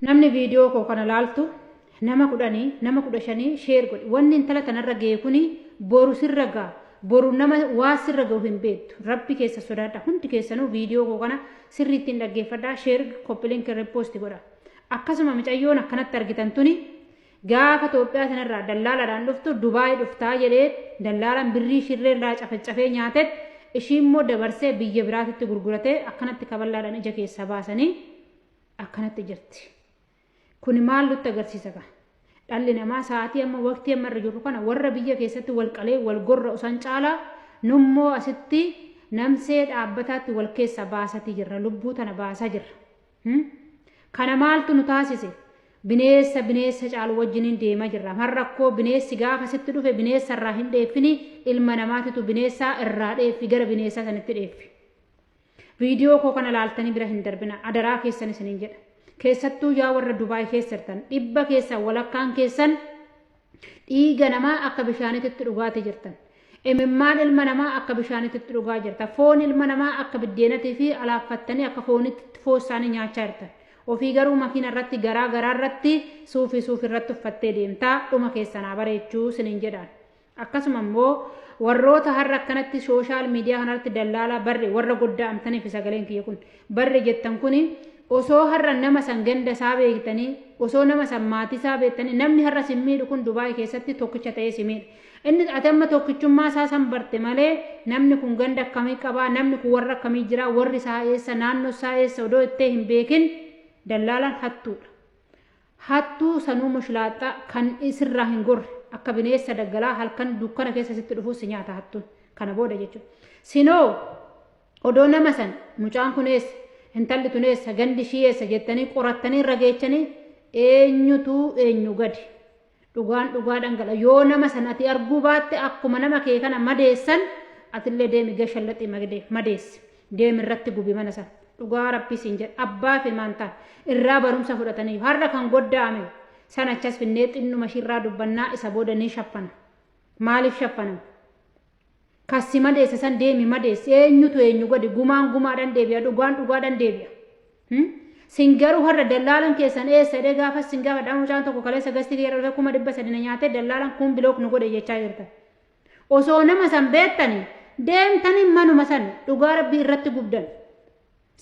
namni viidiyoo koo kana laaltu nama 10 nama 15 sheer godhi wanni intala tanarra ga'e kuni boru sirra ga'a boru nama waa sirra ga'u hin beektu rabbi keessa sodaadha hundi keessanuu viidiyoo koo kana sirriitti hin dhaggeeffadhaa sheer koppiliinki reposti godha akkasuma micayyoon akkanatti argitan tuni gaafa Itoophiyaa sanarraa dallaalaadhaan dhuftu Dubaay dhuftaa jedhee dallaalaan birrii shirreerraa cafacafee nyaatet ishii immoo dabarsee biyya biraatitti gurguratee akkanatti kaballaadhaan ija keessa baasanii akkanatti jirti. Kun maal nutti agarsiisa ka? Dhalli namaa sa'aatii amma waqtii amma irra jiru kana warra biyya keessatti wal qalee wal gorra usan caalaa nummoo asitti namsee dhaabbataatti wal keessa baasati jirra lubbuu tana baasaa jirra. Kana maaltu nu taasise? Bineessa caalu wajjiniin deemaa jirra. Harrakkoo bineessi gaafa sitti dhufe bineessa irraa hin dheeffini ilma namaatitu bineessaa irraa dheeffi gara bineessaa sanitti dheeffi. Viidiyoo koo kana laaltanii bira hin darbina adaraa keessan isiniin jedha. Keessattuu yaa warra Dubaay keessa jirtan dhibba keessan walakkaan keessan dhiiga namaa akka bishaanitti dhugaati jirtan. Imimmaan ilma namaa akka bishaanitti dhugaa jirta. Foon ilma namaa akka biddeenatii fi alaaffattanii akka foonitti foossaanii nyaachaa jirtan. Ofii garuu makiina irratti garaa irratti suufii irratti uffattee deemtaa dhuma keessanaa bareechuu isiniin jedhaan. Akkasuma immoo warroota har'a akkanatti sooshaal miidiyaa kanarratti dallaalaa barre warra goddaa'amtanii fi sagaleen kiyya kun barre jettan kuni osoo har'a nama san ganda isaa beektanii osoo nama san maatii isaa beektanii namni har'a simmiidhu kun Dubaay keessatti tokkicha ta'ee simiidha. Inni ati amma tokkichummaa isaa san barte malee namni kun ganda akkamii qabaa namni kun warra akkamii jira warri isaa eessa naannoo isaa eessa odoo ittee hin beekin dallaalaan hattuudha. Hattuu sanuu mushlaaxaa kan isirraa hin gorre akka bineessa daggalaa halkan dukkana keessa sitti dhufuus nyaata hattuun kana booda jechuudha. Sinoo odoo nama san mucaan kun eessa intalli tun eessa gandi ishii eessa jettanii qorattanii irra geechanii eenyutu eenyu gadi dhugaan dhugaa dhangala yoo nama san ati arguu baatte akkuma nama kee kana madeessan atillee deemi gashallaxii madeessi deemi irratti gubi mana san dhugaa rabbii siin jedha abbaa fi maantaa irraa barumsa fudhatanii har'a kan goddaame san achas finnee xinnuma shirraa dubbannaa isa booda ni shaffana maaliif shaffana kasi madeessa san deemi madeessi eenyutu eenyu gadi gumaadhaan deebi'a dhugaadhaan deebi'a singaru har'a dallaalan keessan eessa edee gaafa singaafa dhamuchaan tokko kaleessa gasti kee dhufe 300 na nyaatee dallaalan kun bilook nu godhe jechaa jirta osoo nama san beektanii deemtanii manuma san dhugaa rabbii irratti gubdan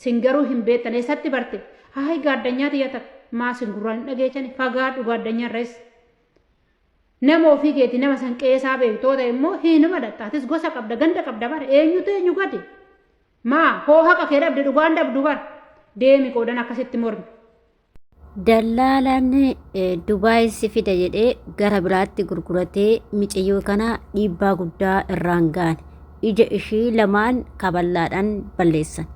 singaruu hin beektan eessatti barte hayi gaaddanyaa tiyyata maa singuraan dhageechani fagaadhu gaaddanyaa irrees nama ofii keetii nama san qeesaa beektoota immoo hinuma dhattaatis gosa qabda ganda qabda bara eenyutu eenyu gadi maa hoo haqa kee dhabde dhugaan dhabdu bara deemi qoodan akkasitti mormi. Dallaalaan Dubaay si fida jedhee gara biraatti gurguratee micayyoo kana dhiibbaa guddaa irraan ga'an ija ishii lamaan kaballaadhaan balleessan.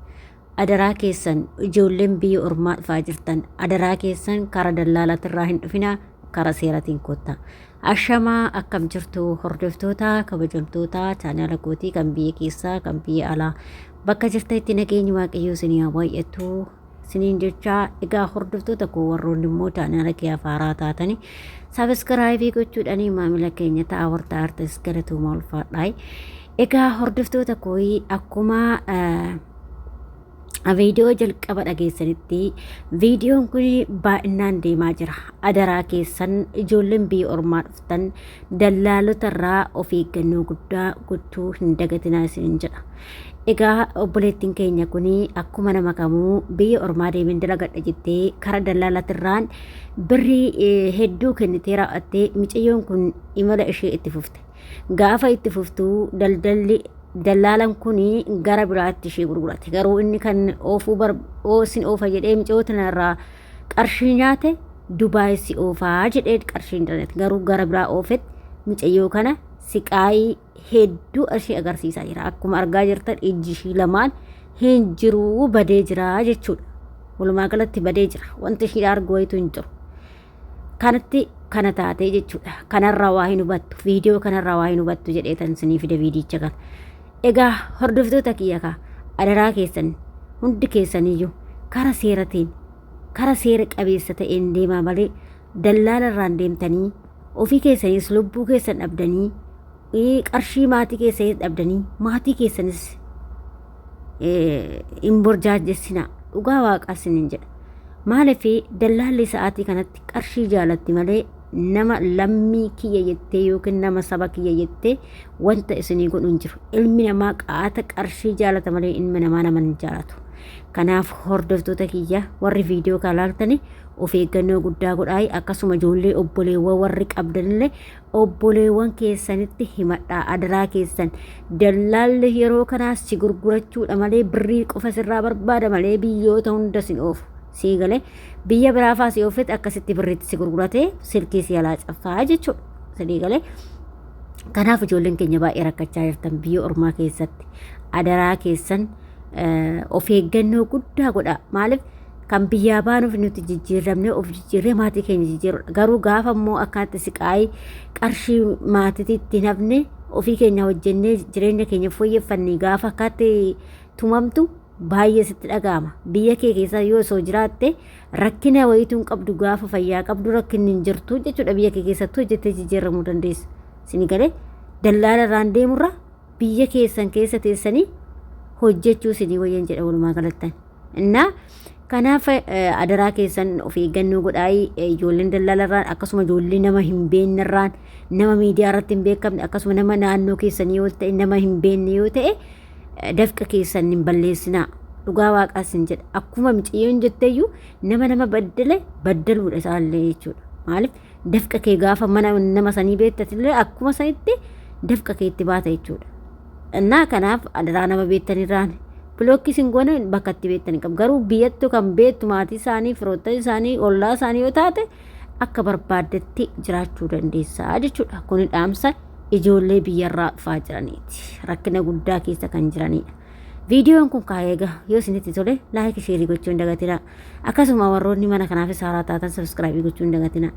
Adaraa keessan ijoolleen biyya ormaa dhufaa jirtan adaraa keessan kara dallaalaatirraa hin dhufina kara seeratiin kottaa. Ashamaa akkam jirtu hordoftoota kabajamtoota chaanala kootii kan biyya keessaa kan biyya alaa bakka jirtanitti nageenyi waaqayyoo isinii haa baay'atu isiniin jechaa egaa hordoftoota koo warroonni immoo chaanala kee afaaraa taatanii sabiskiraaybii gochuudhaan maamila keenya ta'a warta artis galatooma ulfaadhaa. Egaa hordoftoota koo akkuma viidiyoo jalqaba dhageessanitti viidiyoon kun baay'inaan deemaa jira. Adaraa keessan ijoolleen biyya ormaa dhuftan dallaalota irraa of eeggannoo guddaa gochuu hin dagatinaa isin jedha. Egaa obboleettiin keenya kun akkuma nama kamuu biyya ormaa deemin dalagadha jettee kara dallaalatirraan birrii hedduu kennitee raawwattee micayyoon kun imala ishee itti fufte. Gaafa itti fuftuu dallaalan kun gara biraatti ishee gurgurate garuu inni kan oosin oofa jedhee micoota irraa qarshii nyaate Dubaay si oofaa jedhee qarshii nyaate garuu gara biraa oofet micayyoo kana siqaayii hedduu ishee agarsiisaa jira. Akkuma argaa jirtan ijji ishii lamaan hin jiru badee jira jechuudha. Walumaa galatti badee jira wanti ishii argu wayitu hin jiru. Kanatti kana taatee jechuudha. Kanarraa waa hin hubattu viidiyoo kanarraa waa hin hubattu jedhee tan sinii fide viidiyicha kana. Egaa hordoftoota kiyya ka adaraa keessan hundi keessaniyyuu kara seeratiin kara seera qabeessa ta'een deemaa malee dallaala irraan deemtanii ofii keessaniis lubbuu keessan dhabdanii qarshii maatii keessanis dhabdanii maatii keessanis hin burjaajessinaa dhugaa waaqaa isiniin jedha. maaliif dallaalli sa'aatii kanatti qarshii jaalatti malee nama lammii kiyya jettee yookiin nama saba kiyya jettee wanta isinii godhu hin jiru. Ilmi namaa qaata qarshii jaalata malee ilmi namaa nama hin jaalatu. Kanaaf hordoftoota kiyya warri viidiyoo kana ilaaltanii of eeggannoo guddaa godhaa. Akkasuma ijoollee obboleewwan warri qabdanillee obboleewwan keessanitti himadhaa. Adaraa keessan dallaalli yeroo kanaas si gurgurachuudha malee birrii qofa sirraa barbaada malee biyyoota hunda sin oofu. Siigalee biyya biraafaa si oofetti akkasitti birriitti si gurguratee silkii si alaa caffaa jechuudha. Siigalee kanaaf ijoolleen keenya baay'ee rakkachaa jirtan biyya ormaa keessatti adaraa keessan of eeggannoo guddaa godhaa. Maaliif kan biyyaa baanuuf nuti jijjiiramnee of jijjiirree maatii keenya jijjiirudha. Garuu gaafa immoo akkaatti siqaayii qarshii maatiitti itti nafne ofii keenya hojjennee jireenya keenya fooyyeffannee gaafa akkaatti tumamtu baay'ee sitti dhaga'ama. Biyya kee keessa yoo osoo jiraatte rakkina wayituun qabdu gaafa fayyaa qabdu rakkinni hin jirtu jechuudha. Biyya kee keessatti hojjettee jijjiiramuu dandeessa. Sinigalee dallaala irraan deemurra biyya keessan keessa teessanii hojjechuu isinii wayyan jedha walumaa galattan. Innaa kanaaf adaraa keessan of eeggannoo godhaa. Ijoolleen dallaala irraan akkasuma ijoollee nama hin beekne irraan nama miidiyaa irratti hin beekamne akkasuma nama naannoo keessanii yoo ta'e nama hin beekne yoo ta'e dafqa keessan hin balleessinaa. Dhugaa waaqaas hin jedha. Akkuma miciyyoon jetteeyyuu nama baddale baddaluudha isaallee jechuudha. Maaliif dafqa kee gaafa mana nama sanii beektatillee akkuma sanitti dafqa kee itti baata jechuudha. Innaa kanaaf adaraa nama beektanirraan bilookkii sin goone bakka itti beektanii qabu. Garuu biyyattuu kan beektu maatii isaanii firoota isaanii ollaa isaanii yoo taate akka barbaaddetti jiraachuu dandeessaa jechuudha. Kuni dhaamsa ijoollee biyyarraa dhufaa jiraniiti. Rakkina guddaa keessa kan jiranidha. Viidiyoon kun kaayeega yoo isinitti tole laayik sheerii gochuu hin dagatina. Akkasuma warroonni mana kanaafis haaraa taatan sabskraabii gochuu hin dagatina.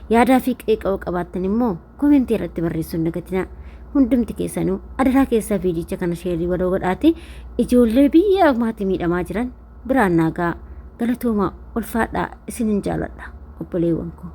Yaadaa fi qeeqaa qabaattan immoo komentii irratti barreessuu hin dagatina. Hundumti keessanuu adaraa keessaa viidicha kana sheerii waloo godhaati. Ijoollee biyya maatii miidhamaa jiran biraan naagaa galatoomaa ulfaadhaa isinin jaaladha obboleewwan koo.